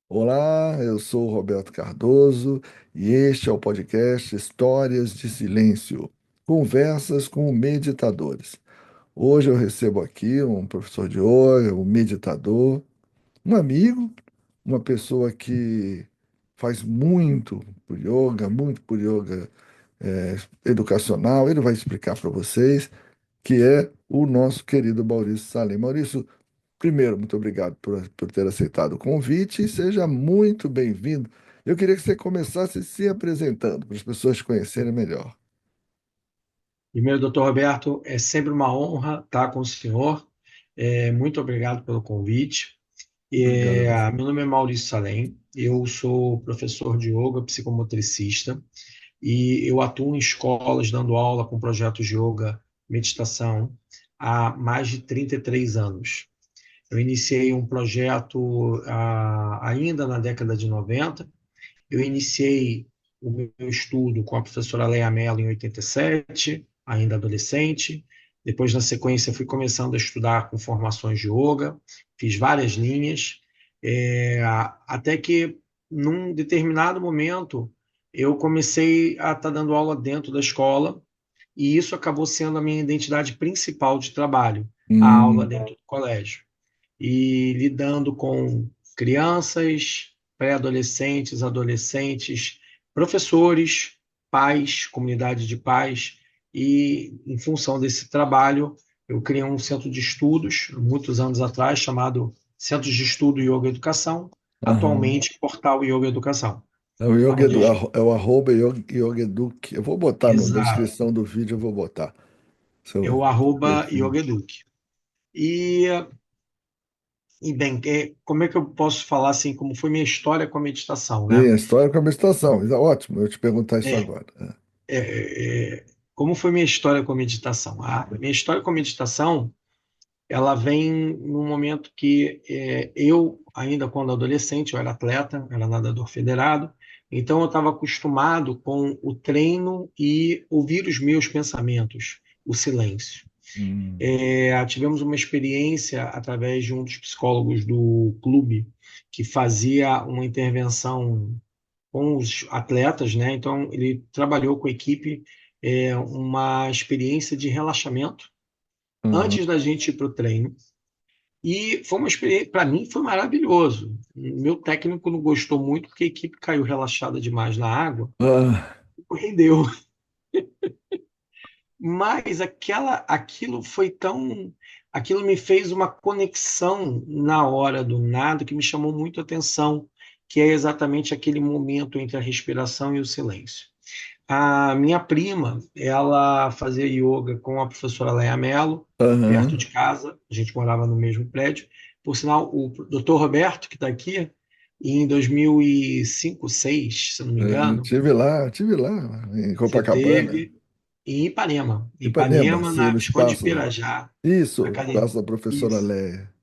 Olá, eu sou o Roberto Cardoso e este é o podcast Histórias de Silêncio, conversas com meditadores. Hoje eu recebo aqui um professor de yoga, um meditador, um amigo, uma pessoa que faz muito por yoga educacional. Ele vai explicar para vocês que é o nosso querido Maurício Salem. Maurício, primeiro, muito obrigado por ter aceitado o convite e seja muito bem-vindo. Eu queria que você começasse se apresentando, para as pessoas te conhecerem melhor. Primeiro, doutor Roberto, é sempre uma honra estar com o senhor. Muito obrigado pelo convite. Obrigado a você. Meu nome é Maurício Salem, eu sou professor de yoga, psicomotricista, e eu atuo em escolas dando aula com projetos de yoga, meditação, há mais de 33 anos. Eu iniciei um projeto ainda na década de 90. Eu iniciei o meu estudo com a professora Leia Mello em 87, ainda adolescente. Depois, na sequência, fui começando a estudar com formações de yoga, fiz várias linhas, até que, num determinado momento, eu comecei a estar dando aula dentro da escola, e isso acabou sendo a minha identidade principal de trabalho, a aula Hum, dentro do colégio e lidando com crianças, pré-adolescentes, adolescentes, professores, pais, comunidade de pais, e em função desse trabalho, eu criei um centro de estudos, muitos anos atrás, chamado Centro de Estudo Yoga Educação, aham. atualmente Portal Yoga Educação, É o onde a gente... é o arroba Yoga Eduque. Eu vou botar na Exato, descrição do vídeo, eu vou botar é seu o arroba perfil. Yoga Eduque. E bem, como é que eu posso falar assim, como foi minha história com a meditação, Sim, né? a história com a meditação. Ótimo, eu ia te perguntar isso É, agora. como foi minha história com a meditação? A minha história com a meditação, ela vem num momento que eu, ainda quando adolescente, eu era atleta, era nadador federado, então eu estava acostumado com o treino e ouvir os meus pensamentos, o silêncio. Hum, Tivemos uma experiência através de um dos psicólogos do clube que fazia uma intervenção com os atletas, né? Então ele trabalhou com a equipe uma experiência de relaxamento aham. antes da gente ir para o treino. E foi uma experiência, para mim, foi maravilhoso. Meu técnico não gostou muito porque a equipe caiu relaxada demais na água, Ah, rendeu. Mas aquilo foi tão, aquilo me fez uma conexão na hora do nado que me chamou muito a atenção, que é exatamente aquele momento entre a respiração e o silêncio. A minha prima, ela fazia yoga com a professora Leia Mello, perto aham. de casa, a gente morava no mesmo prédio. Por sinal, o doutor Roberto, que está aqui, em 2005, 2006, se não me engano, Tive lá, em você Copacabana. teve em Ipanema, Ipanema, Ipanema, sim, na no Visconde de espaço. Pirajá, Isso, Academia, espaço da professora isso, Leia.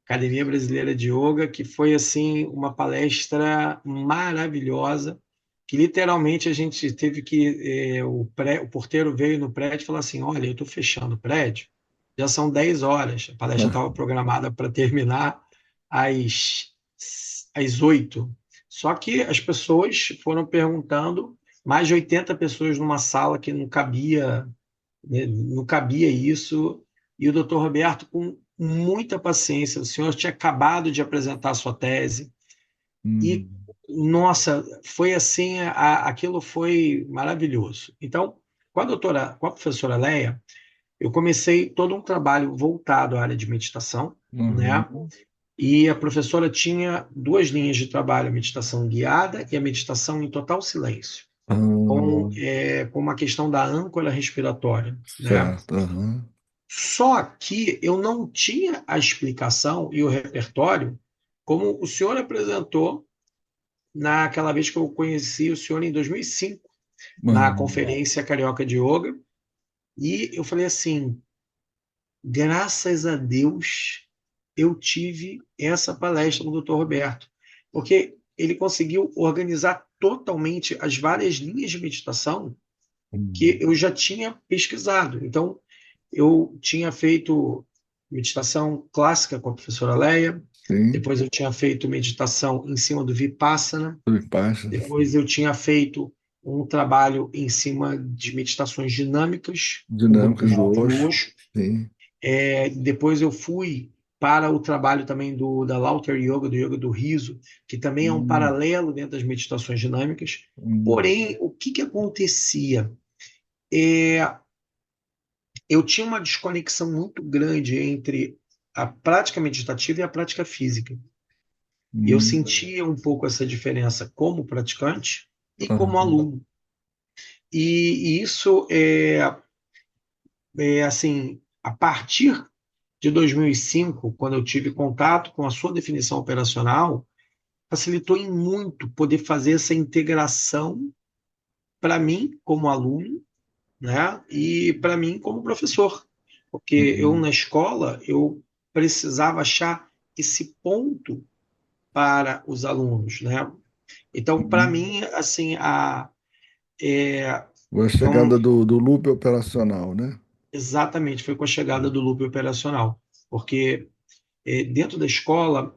Academia Brasileira de Yoga, que foi assim uma palestra maravilhosa, que literalmente a gente teve que o porteiro veio no prédio e falou assim: olha, eu estou fechando o prédio, já são 10 horas, a palestra estava programada para terminar às, às 8. Só que as pessoas foram perguntando, mais de 80 pessoas numa sala que não cabia, né, não cabia isso, e o doutor Roberto, com muita paciência, o senhor tinha acabado de apresentar a sua tese, e, Hum, nossa, foi assim, aquilo foi maravilhoso. Então, com a professora Leia, eu comecei todo um trabalho voltado à área de meditação, né? uhum. E a professora tinha duas linhas de trabalho, a meditação guiada e a meditação em total silêncio, Ah, com uma questão da âncora respiratória, né? certo, aham. Só que eu não tinha a explicação e o repertório como o senhor apresentou naquela vez que eu conheci o senhor em 2005, na Uhum. Conferência Carioca de Yoga, e eu falei assim, graças a Deus eu tive essa palestra com o doutor Roberto, porque ele conseguiu organizar totalmente as várias linhas de meditação que Hum. eu já tinha pesquisado. Então, eu tinha feito meditação clássica com a professora Leia, sim. Depois eu tinha feito meditação em cima do Vipassana. Subpastas, Depois eu tinha feito um trabalho em cima de meditações dinâmicas, com o grupo dinâmicas do Monte Osho, Osho. sim. Depois eu fui para o trabalho também da Lauter Yoga, do Yoga do Riso, que também é um Hum, paralelo dentro das meditações dinâmicas. hum, Porém, o que que acontecia? É, eu tinha uma desconexão muito grande entre a prática meditativa e a prática física. E eu hum, sentia um pouco essa diferença como praticante e como aham, aluno. E isso é assim, a partir de 2005, quando eu tive contato com a sua definição operacional, facilitou em muito poder fazer essa integração para mim como aluno, né? E para mim como professor, porque eu hum, na escola eu precisava achar esse ponto para os alunos, né? Então, para hum. mim, assim, é, A foi um, chegada do loop operacional, né? exatamente foi com a chegada do loop operacional, porque dentro da escola,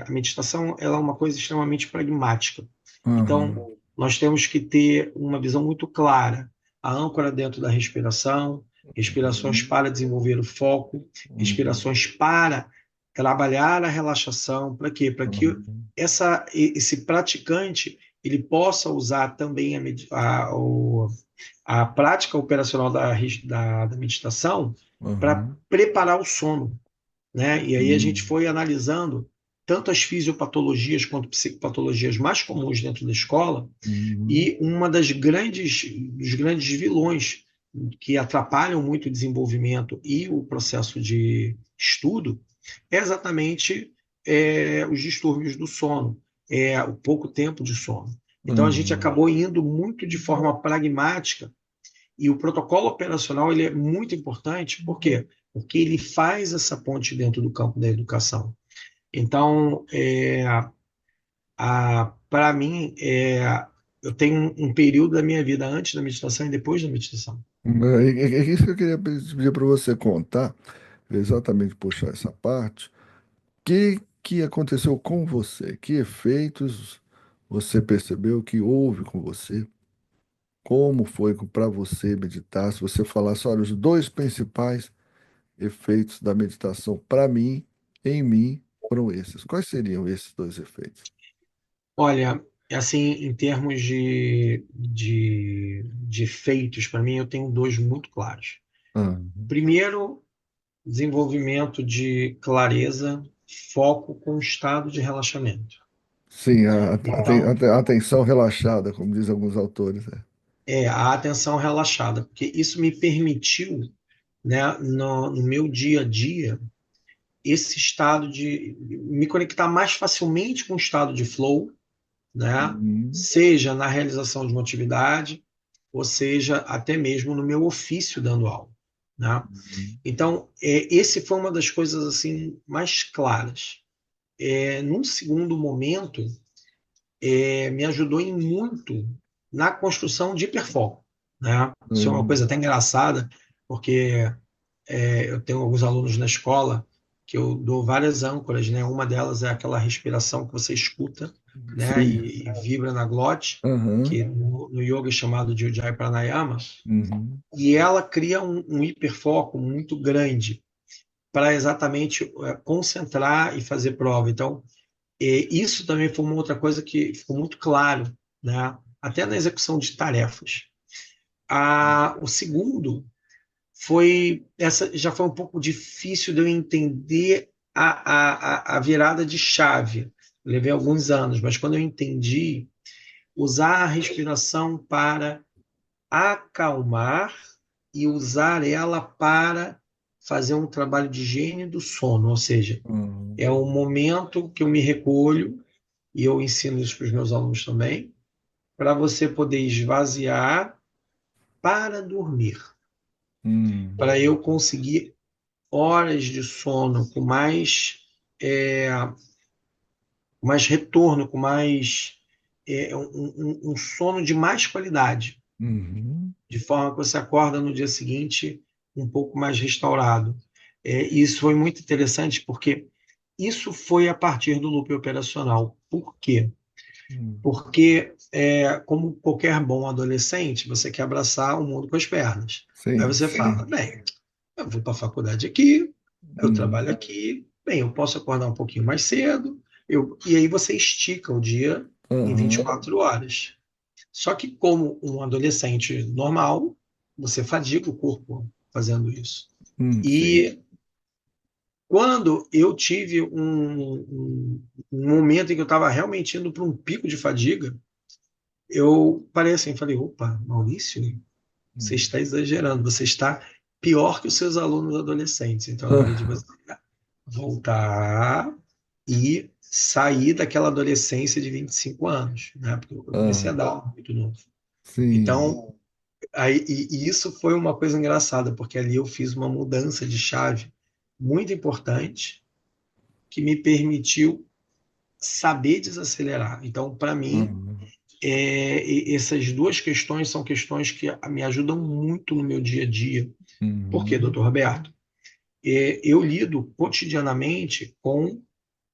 a meditação ela é uma coisa extremamente pragmática. Aham, Então, nós temos que ter uma visão muito clara. A âncora dentro da respiração, respirações uhum, para desenvolver o foco, uhum, respirações para trabalhar a relaxação. Para quê? Para que uhum, esse praticante ele possa usar também a prática operacional da meditação para uhum, preparar o sono, né? E aí a gente uhum, foi analisando tanto as fisiopatologias quanto psicopatologias mais comuns dentro da escola, uhum, e uma dos grandes vilões que atrapalham muito o desenvolvimento e o processo de estudo é exatamente os distúrbios do sono, o pouco tempo de sono. Então a gente uhum. acabou indo muito de forma pragmática e o protocolo operacional ele é muito importante, por quê? Porque ele faz essa ponte dentro do campo da educação. Então, para mim, eu tenho um período da minha vida antes da meditação e depois da meditação. É isso que eu queria pedir para você contar, exatamente puxar essa parte. Que aconteceu com você? Que efeitos você percebeu que houve com você? Como foi para você meditar? Se você falasse, olha, os dois principais efeitos da meditação para mim, em mim, foram esses. Quais seriam esses dois efeitos? Olha, assim, em termos de efeitos, para mim, eu tenho dois muito claros. Ah, Primeiro, desenvolvimento de clareza, foco com estado de relaxamento. sim, Então, a atenção relaxada, como dizem alguns autores. É. a atenção relaxada, porque isso me permitiu, né, no meu dia a dia, esse estado de me conectar mais facilmente com o estado de flow, né, Uhum, seja na realização de uma atividade, ou seja, até mesmo no meu ofício dando aula, né? uhum, Então, esse foi uma das coisas assim mais claras. Num segundo momento, me ajudou em muito na construção de hiperfoco, né? Isso é uma coisa uhum, até engraçada, porque eu tenho alguns alunos na escola que eu dou várias âncoras, né? Uma delas é aquela respiração que você escuta, né? sim, E vibra na glote, aham, que no yoga é chamado de Ujjayi Pranayama, uhum, e ela cria um hiperfoco muito grande para exatamente concentrar e fazer prova. Então, isso também foi uma outra coisa que ficou muito claro, né? Até na execução de tarefas. O segundo essa já foi um pouco difícil de eu entender a virada de chave. Eu levei alguns anos, mas quando eu entendi, usar a respiração para acalmar e usar ela para fazer um trabalho de higiene do sono, ou seja, uhum, é um momento que eu me recolho, e eu ensino isso para os meus alunos também, para você poder esvaziar para dormir, uhum, para eu conseguir horas de sono com é, mais retorno, com mais um sono de mais qualidade, uhum, de forma que você acorda no dia seguinte um pouco mais restaurado. Isso foi muito interessante porque isso foi a partir do loop operacional. Por quê? Hum. Porque, como qualquer bom adolescente, você quer abraçar o mundo com as pernas. Aí Sim. você fala, bem, eu vou para a faculdade aqui, eu Uhum. trabalho aqui, bem, eu posso acordar um pouquinho mais cedo, e aí você estica o dia em Aham. 24 horas. Só que, como um adolescente normal, você fadiga o corpo fazendo isso. Sim. E quando eu tive um momento em que eu estava realmente indo para um pico de fadiga, eu parei assim, falei, opa, Maurício, você Hum. está exagerando, você está pior que os seus alunos adolescentes. Então, é hora de você voltar e sair daquela adolescência de 25 anos, né? Porque eu comecei a Ah, dar aula muito novo. sim. Então, e isso foi uma coisa engraçada, porque ali eu fiz uma mudança de chave muito importante que me permitiu saber desacelerar. Então, para mim, Uhum. essas duas questões são questões que me ajudam muito no meu dia a dia. Por quê, Uhum. doutor Roberto? Eu lido cotidianamente com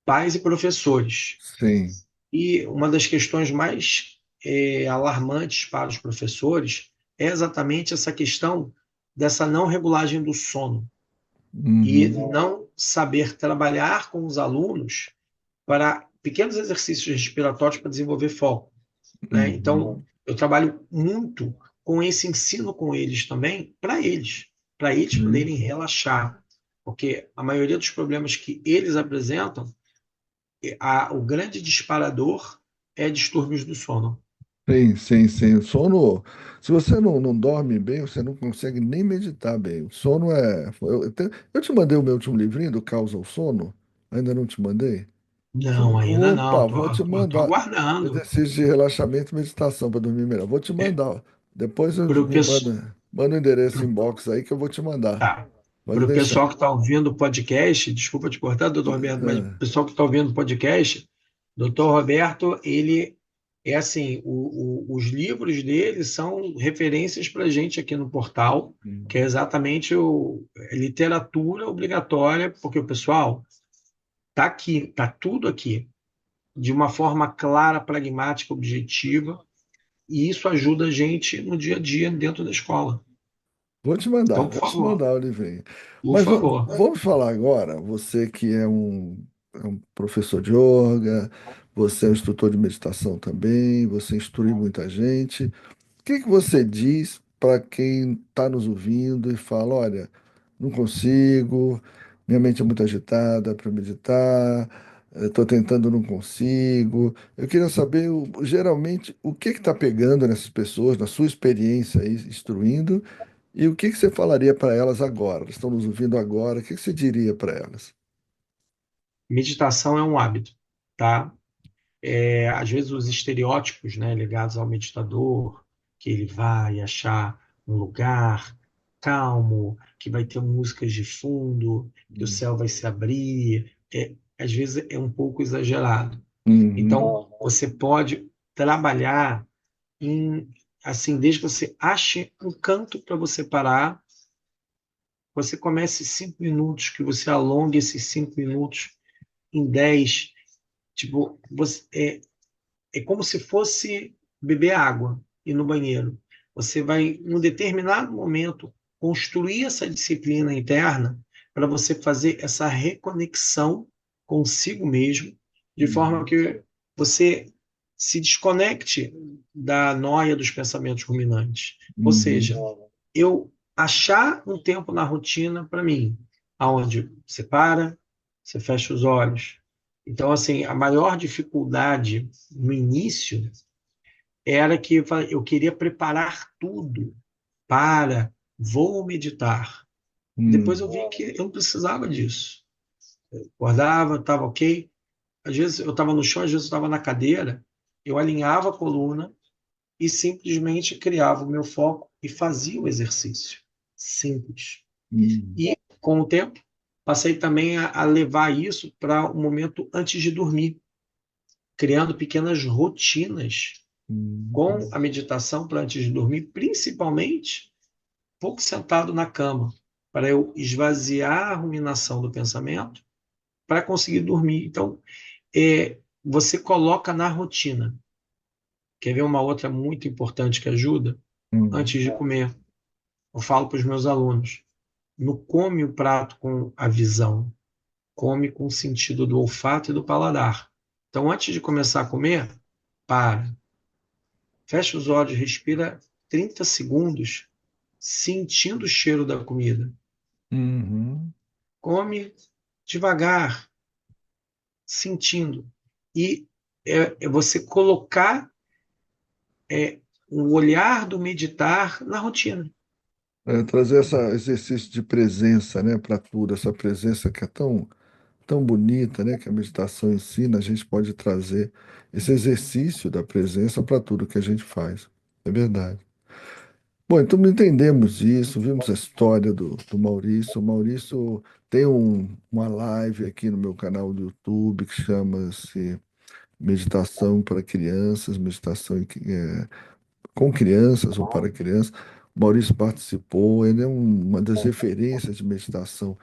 pais e professores. Sim. E uma das questões mais alarmantes para os professores é exatamente essa questão dessa não regulagem do sono e Uhum. não saber trabalhar com os alunos para pequenos exercícios respiratórios para desenvolver foco, né? Uhum. Então, eu trabalho muito com esse ensino com eles também, para eles Sim. poderem relaxar, porque a maioria dos problemas que eles apresentam, o grande disparador é distúrbios do sono. Sim, sim, sim. O sono, se você não dorme bem, você não consegue nem meditar bem. O sono é. Eu te mandei o meu último livrinho do Causa ao Sono? Ainda não te mandei? Não, ainda não. Opa, vou te Tô mandar. aguardando. Exercício de relaxamento e meditação para dormir melhor. Vou te É, mandar. Depois eu pro me pesso- manda o endereço pro- inbox aí que eu vou te mandar. tá. Pode Para o deixar. pessoal que está ouvindo o podcast, desculpa te cortar, doutor Roberto, mas o É. pessoal que está ouvindo o podcast, doutor Roberto, ele é assim, os livros dele são referências para a gente aqui no portal, que é exatamente literatura obrigatória, porque o pessoal está aqui, está tudo aqui, de uma forma clara, pragmática, objetiva, e isso ajuda a gente no dia a dia dentro da escola. Então, Vou te mandar o livrinho. por Mas favor, vamos falar agora, você que é um professor de yoga, você é um instrutor de meditação também, você instrui muita gente. O que que você diz para quem está nos ouvindo e fala, olha, não consigo, minha mente é muito agitada para meditar, estou tentando, não consigo. Eu queria saber, geralmente, o que está pegando nessas pessoas, na sua experiência aí, instruindo, e o que que você falaria para elas agora? Elas estão nos ouvindo agora, o que que você diria para elas? meditação é um hábito, tá? Às vezes os estereótipos, né, ligados ao meditador, que ele vai achar um lugar calmo, que vai ter músicas de fundo, que o Hum. céu vai se abrir, às vezes é um pouco exagerado. Uhum. Então, você pode trabalhar em, assim, desde que você ache um canto para você parar, você comece 5 minutos, que você alongue esses 5 minutos em 10. Tipo, é como se fosse beber água e ir no banheiro. Você vai, em um determinado momento, construir essa disciplina interna para você fazer essa reconexão consigo mesmo, de forma Uhum. que você se desconecte da noia dos pensamentos ruminantes. Ou Uhum. seja, eu achar um tempo na rotina para mim, aonde você para, você fecha os olhos. Então, assim, a maior dificuldade no início era que eu queria preparar tudo para vou meditar. Depois eu Uhum. vi que eu não precisava disso. Acordava, estava ok. Às vezes eu estava no chão, às vezes eu estava na cadeira. Eu alinhava a coluna e simplesmente criava o meu foco e fazia o exercício. Simples. Uhum. E, com o tempo, passei também a levar isso para o momento antes de dormir, criando pequenas rotinas Uhum. com a meditação para antes de dormir, principalmente pouco sentado na cama, para eu esvaziar a ruminação do pensamento para conseguir dormir. Então, você coloca na rotina. Quer ver uma outra muito importante que ajuda? Hum, Antes de comer, eu falo para os meus alunos: não come o prato com a visão, come com o sentido do olfato e do paladar. Então, antes de começar a comer, para, fecha os olhos, respira 30 segundos, sentindo o cheiro da comida. uhum. Come devagar, sentindo. E é você colocar o olhar do meditar na rotina. Trazer esse exercício de presença, né, para tudo, essa presença que é tão bonita, né, que a meditação ensina, a gente pode trazer esse exercício da presença para tudo que a gente faz. É verdade. Bom, então entendemos isso, vimos a história do Maurício. O Maurício tem uma live aqui no meu canal do YouTube que chama-se Meditação para Crianças, com crianças ou para crianças. O Maurício participou, ele é uma das referências de meditação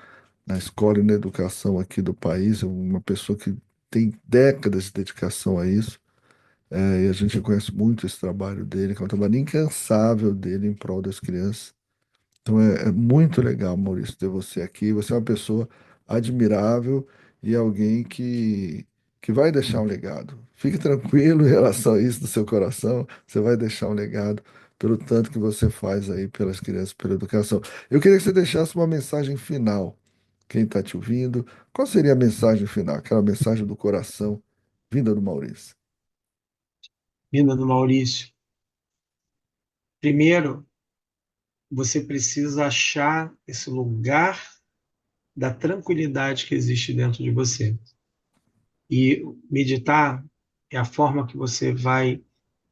na escola e na educação aqui do país, é uma pessoa que tem décadas de dedicação a isso, e a gente conhece muito esse trabalho dele, que é um trabalho incansável dele em prol das crianças. Então é muito legal, Maurício, ter você aqui. Você é uma pessoa admirável e alguém que vai deixar um legado. Fique tranquilo em relação a isso do seu coração. Você vai deixar um legado pelo tanto que você faz aí pelas crianças, pela educação. Eu queria que você deixasse uma mensagem final. Quem está te ouvindo, qual seria a mensagem final? Aquela mensagem do coração vinda do Maurício. Vinda do Maurício. Primeiro, você precisa achar esse lugar da tranquilidade que existe dentro de você. E meditar é a forma que você vai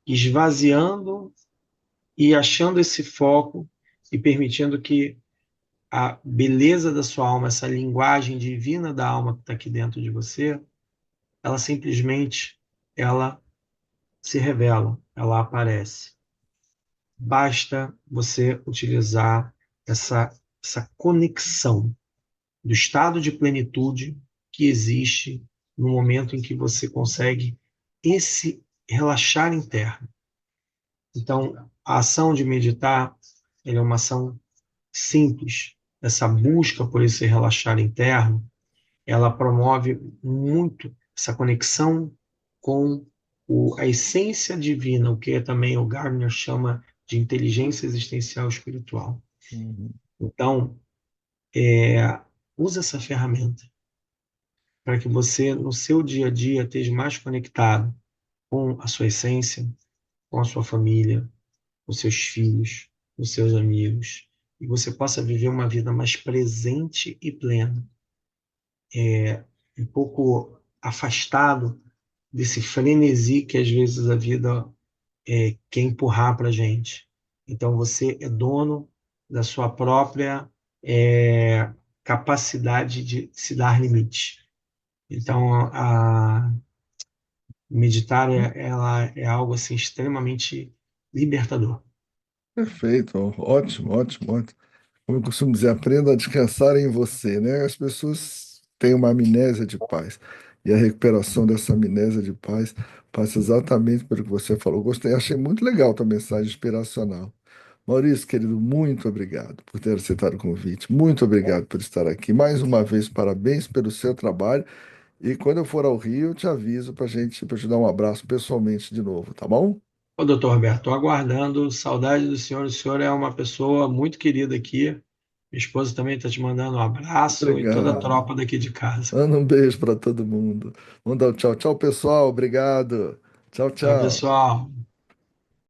esvaziando e achando esse foco e permitindo que a beleza da sua alma, essa linguagem divina da alma que está aqui dentro de você, ela simplesmente ela se revela, ela aparece. Basta você utilizar essa conexão do estado de plenitude que existe no momento em que você consegue esse relaxar interno. Então, a ação de meditar é uma ação simples. Essa busca por esse relaxar interno, ela promove muito essa conexão com a essência divina, o que também o Gardner chama de inteligência existencial espiritual. Uhum. Então, use essa ferramenta para que você, no seu dia a dia, esteja mais conectado com a sua essência, com a sua família, com seus filhos, com seus amigos, e você possa viver uma vida mais presente e plena, um pouco afastado desse frenesi que às vezes a vida quer empurrar para a gente. Então você é dono da sua própria capacidade de se dar limite. Então meditar ela é algo assim extremamente libertador. Perfeito, ótimo, ótimo, ótimo. Como eu costumo dizer, aprenda a descansar em você, né? As pessoas têm uma amnésia de paz. E a recuperação dessa amnésia de paz passa exatamente pelo que você falou. Gostei, achei muito legal a tua mensagem inspiracional. Maurício, querido, muito obrigado por ter aceitado o convite. Muito obrigado por estar aqui. Mais uma vez, parabéns pelo seu trabalho. E quando eu for ao Rio, eu te aviso para te dar um abraço pessoalmente de novo, tá bom? Ô, doutor Roberto, estou aguardando, saudade do senhor. O senhor é uma pessoa muito querida aqui. Minha esposa também está te mandando um abraço e toda a Obrigado. tropa daqui de casa. Manda um beijo para todo mundo. Vamos dar um tchau, tchau, pessoal. Obrigado. Tchau, Tchau, tchau. pessoal.